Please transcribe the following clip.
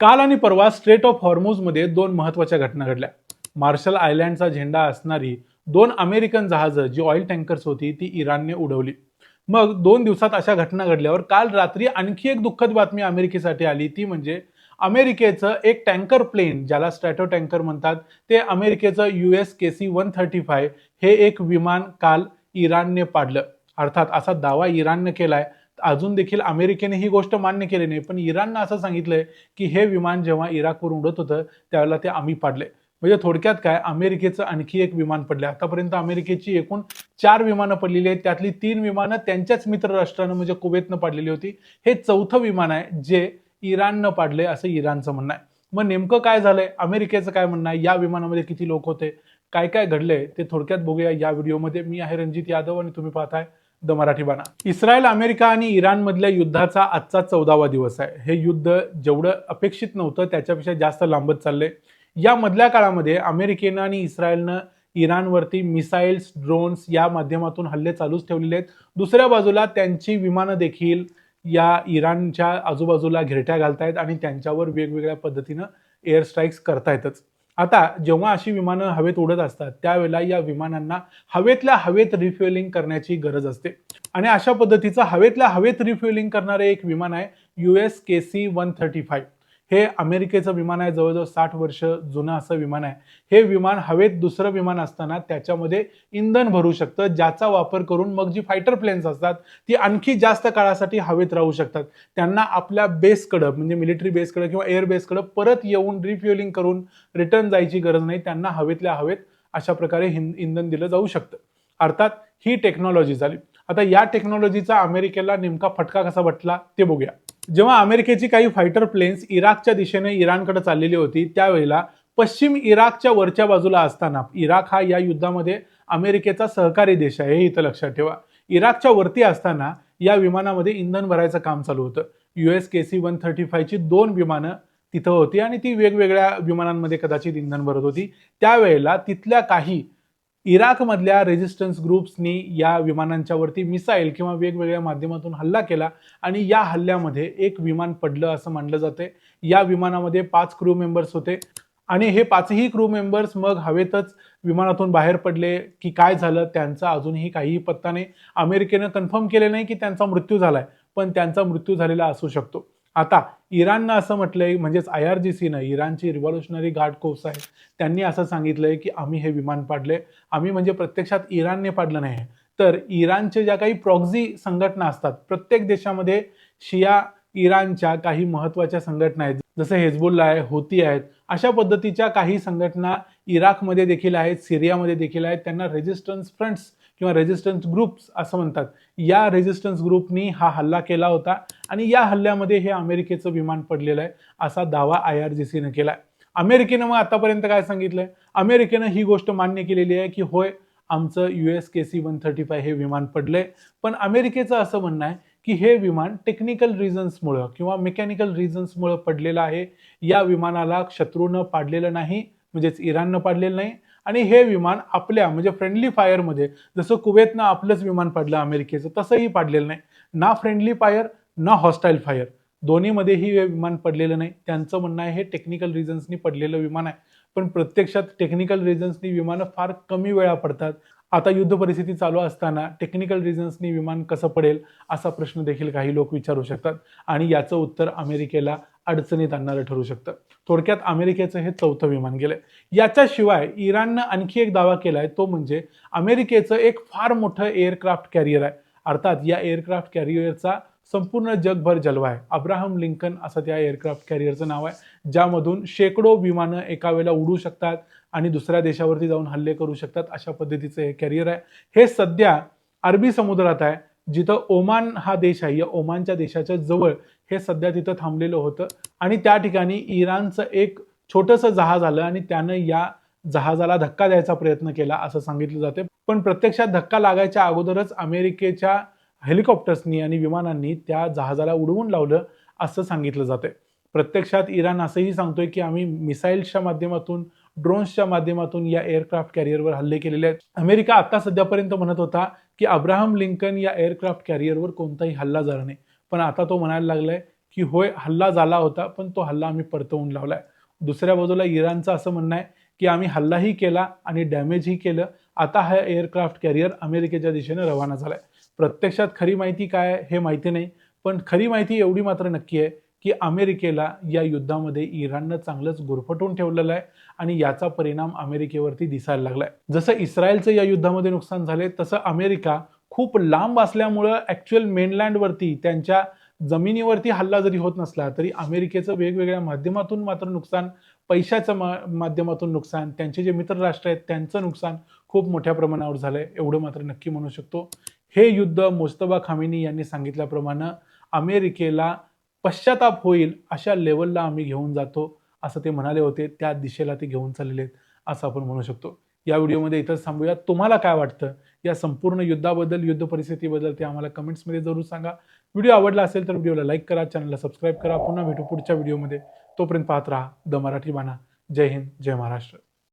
काल आणि परवा स्ट्रेट ऑफ हॉर्मुझमध्ये दोन महत्त्वाच्या घटना घडल्या. मार्शल आयलँडचा झेंडा असणारी दोन अमेरिकन जहाजं जी ऑइल टँकर्स होती ती इराणने उडवली. मग 2 दिवसात अशा घटना घडल्यावर काल रात्री आणखी एक दुःखद बातमी अमेरिकेसाठी आली, ती म्हणजे अमेरिकेचं एक टँकर प्लेन, ज्याला स्ट्रॅटो टँकर म्हणतात, ते अमेरिकेचं USKC-135 हे एक विमान काल इराणने पाडलं. अर्थात असा दावा इराणने केलाय. अजून देखील अमेरिकेने ही गोष्ट मान्य केली नाही, पण इराणनं असं सांगितलंय की हे विमान जेव्हा इराकवर उडत होतं त्यावेळेला ते आम्ही पाडले. म्हणजे थोडक्यात काय, अमेरिकेचं आणखी एक विमान पडले. आतापर्यंत अमेरिकेची एकूण 4 विमानं पडलेली आहेत, त्यातली 3 विमानं त्यांच्याच मित्र राष्ट्रानं म्हणजे कुवेतनं पाडलेली होती. हे चौथं विमान आहे जे इराणनं पाडले असं इराणचं म्हणणं आहे. मग नेमकं काय झालंय, अमेरिकेचं काय म्हणणं आहे, या विमानामध्ये किती लोक होते, काय काय घडलंय ते थोडक्यात बघूया या व्हिडिओमध्ये. मी आहे रणजित यादव आणि तुम्ही पाहताय द मराठी बाणा. इस्रायल, अमेरिका आणि इराण मधल्या युद्धाचा आजचा 14वा दिवस आहे. हे युद्ध जेवढं अपेक्षित नव्हतं त्याच्यापेक्षा जास्त लांबत चाललंय. या मधल्या काळामध्ये अमेरिकेनं आणि इस्रायलनं इराणवरती मिसाईल्स, ड्रोन्स या माध्यमातून हल्ले चालूच ठेवलेले आहेत. दुसऱ्या बाजूला त्यांची विमानं देखील या इराणच्या आजूबाजूला घिरट्या घालतायत आणि त्यांच्यावर वेगवेगळ्या पद्धतीनं एअर स्ट्राईक्स करतायतच. आता जेव्हा अशी विमानं हवेत उडत असतात त्यावेळेला या विमानांना हवेतल्या हवेत रिफ्युएलिंग करण्याची गरज असते आणि अशा पद्धतीचं हवेतल्या हवेत रिफ्युएलिंग करणारे एक विमान आहे USKC-135. हे अमेरिकेचं विमान आहे, जवळजवळ 60 वर्ष जुनं असं विमान आहे. हे विमान हवेत दुसरं विमान असताना त्याच्यामध्ये इंधन भरू शकतं, ज्याचा वापर करून मग जी फायटर प्लेन्स असतात ती आणखी जास्त काळासाठी हवेत राहू शकतात. त्यांना आपल्या बेसकडं म्हणजे मिलिटरी बेसकडं किंवा एअर बेसकडं परत येऊन रिफ्युएलिंग करून रिटर्न जायची गरज नाही. त्यांना हवेतल्या हवेत अशा प्रकारे इंधन दिलं जाऊ शकतं. अर्थात ही टेक्नॉलॉजी झाली. आता या टेक्नॉलॉजीचा अमेरिकेला नेमका फटका कसा बसला ते बघूया. जेव्हा अमेरिकेची काही फायटर प्लेन्स इराकच्या दिशेने इराणकडे चाललेली होती त्यावेळेला पश्चिम इराकच्या वरच्या बाजूला असताना, इराक हा या युद्धामध्ये अमेरिकेचा सहकारी देश आहे हे इथं लक्षात ठेवा. इराकच्या वरती असताना या विमानामध्ये इंधन भरायचं काम चालू होतं. USKC-135 ची 2 विमानं तिथं होती आणि ती वेगवेगळ्या विमानांमध्ये कदाचित इंधन भरत होती. त्यावेळेला तिथल्या काही इराकमधल्या रेजिस्टन्स ग्रुप्सनी या विमानांच्या वरती मिसाईल किंवा वेगवेगळ्या माध्यमातून हल्ला केला आणि या हल्ल्यामध्ये एक विमान पडलं असं मानलं जाते. या विमानामध्ये 5 क्रू मेंबर्स होते आणि हे 5ही क्रू मेंबर्स मग हवेतच विमानातून बाहेर पडले की काय झालं त्यांचा अजूनही काहीही पत्ता नाही. अमेरिकेनं कन्फर्म केले नाही की त्यांचा मृत्यू झालाय, पण त्यांचा मृत्यू झालेला असू शकतो. आता इराणनं असं म्हटलंय, म्हणजेच IRGCनं, इराणची रिव्हॉल्युशनरी गार्ड कोर्स आहे, त्यांनी असं सांगितलंय की आम्ही हे विमान पाडले. आम्ही म्हणजे प्रत्यक्षात इराणने पाडलं नाही, तर इराणच्या ज्या काही प्रॉक्झी संघटना असतात, प्रत्येक देशामध्ये शिया इराणच्या काही महत्वाच्या संघटना आहेत, जसं हेजबुल्ला आहे, हुती आहेत, अशा पद्धतीच्या काही संघटना इराकमध्ये देखील आहेत, सिरियामध्ये देखील आहेत. त्यांना रेजिस्टन्स फ्रंट्स किंवा रेजिस्टन्स ग्रुप्स असं म्हणतात. या रेजिस्टन्स ग्रुपनी हा हल्ला केला होता आणि या हल्ल्यामध्ये हे अमेरिकेचं विमान पडलेलं आहे असा दावा IRGCनं केलाय. अमेरिकेनं मग आतापर्यंत काय सांगितलंय? अमेरिकेनं ही गोष्ट मान्य केलेली आहे की होय, आमचं USKC-135 हे विमान पडलंय. पण अमेरिकेचं असं म्हणणं आहे की हे विमान टेक्निकल रिझन्समुळं किंवा मेकॅनिकल रिझन्समुळं पडलेलं आहे. या विमानाला शत्रूनं पाडलेलं नाही, म्हणजेच इराणनं पाडलेलं नाही आणि हे विमान आपल्या म्हणजे फ्रेंडली फायरमध्ये, जसं कुवेतनं आपलंच विमान पाडलं अमेरिकेचं, तसंही पाडलेलं नाही. ना फ्रेंडली फायर ना हॉस्टाईल फायर, दोन्हीमध्येही हे विमान पडलेलं नाही. त्यांचं म्हणणं आहे हे टेक्निकल रिझन्सनी पडलेलं विमान आहे. पण प्रत्यक्षात टेक्निकल रिझन्सनी विमानं फार कमी वेळा पडतात. आता युद्ध परिस्थिती चालू असताना टेक्निकल रिझन्सनी विमान कसं पडेल असा प्रश्न देखील काही लोक विचारू शकतात आणि याचं उत्तर अमेरिकेला अडचणीत आणणारं ठरू शकतं. थोडक्यात अमेरिकेचं हे चौथं विमान गेलंय. याच्याशिवाय इराणनं आणखी एक दावा केलाय, तो म्हणजे अमेरिकेचं एक फार मोठं एअरक्राफ्ट कॅरियर आहे. अर्थात या एअरक्राफ्ट कॅरियरचा संपूर्ण जगभर जलवा आहे. अब्राहम लिंकन असं त्या एअरक्राफ्ट कॅरियरचं नाव आहे, ज्यामधून शेकडो विमानं एका वेळेला उडू शकतात आणि दुसऱ्या देशावरती जाऊन हल्ले करू शकतात. अशा पद्धतीचं हे कॅरियर आहे. हे सध्या अरबी समुद्रात आहे, जिथं ओमान हा देश आहे. या ओमानच्या देशाच्या जवळ हे सध्या तिथं थांबलेलं होतं आणि त्या ठिकाणी इराणचं एक छोटंसं जहाज आलं आणि त्यानं या जहाजाला धक्का द्यायचा प्रयत्न केला असं सांगितलं जाते. पण प्रत्यक्षात धक्का लागायच्या अगोदरच अमेरिकेच्या हेलिकॉप्टर्सनी आणि विमानांनी त्या जहाजाला उडवून लावलं असं सांगितलं जातंय. प्रत्यक्षात इराण असंही सांगतोय की आम्ही मिसाईल्सच्या माध्यमातून, ड्रोन्सच्या माध्यमातून या एअरक्राफ्ट कॅरियरवर हल्ले केलेले आहेत. अमेरिका आता सध्यापर्यंत म्हणत होता की अब्राहम लिंकन या एअरक्राफ्ट कॅरियरवर कोणताही हल्ला झाला नाही, पण आता तो म्हणायला लागलाय की होय हल्ला झाला होता पण तो हल्ला आम्ही परतवून लावलाय. दुसऱ्या बाजूला इराणचं असं म्हणणं आहे की आम्ही हल्लाही केला आणि डॅमेजही केलं. आता हा एअरक्राफ्ट कॅरियर अमेरिकेच्या दिशेने रवाना झालाय. प्रत्यक्षात खरी माहिती काय आहे हे माहिती नाही, पण खरी माहिती एवढी मात्र नक्की आहे की अमेरिकेला या युद्धामध्ये इराणनं चांगलंच गुरफटवून ठेवलेलं आहे आणि याचा परिणाम अमेरिकेवरती दिसायला लागलाय. जसं इस्रायलचं या युद्धामध्ये नुकसान झाले तसं अमेरिका खूप लांब असल्यामुळं ॲक्च्युअल मेनलँडवरती त्यांच्या जमिनीवरती हल्ला जरी होत नसला तरी अमेरिकेचं वेगवेगळ्या माध्यमातून मात्र नुकसान, पैशाच्या माध्यमातून नुकसान, त्यांचे जे मित्र राष्ट्र आहेत त्यांचं नुकसान खूप मोठ्या प्रमाणावर झालंय एवढं मात्र नक्की म्हणू शकतो. हे युद्ध मुस्तफा खामेनी यांनी सांगितल्याप्रमाणे अमेरिकेला पश्चाताप होईल अशा लेवलला आम्ही घेऊन जातो असं ते म्हणाले होते. त्या दिशेला ते घेऊन चाललेले आहेत असं आपण म्हणू शकतो. या व्हिडिओमध्ये इथंच थांबूया. तुम्हाला काय वाटतं या संपूर्ण युद्धाबद्दल, युद्ध परिस्थितीबद्दल ते आम्हाला कमेंट्समध्ये जरूर सांगा. व्हिडिओ आवडला असेल तर व्हिडिओला लाईक करा, चॅनलला सबस्क्राईब करा. पुन्हा भेटू पुढच्या व्हिडिओमध्ये. तोपर्यंत पाहत राहा द मराठी बाणा. जय हिंद, जय महाराष्ट्र.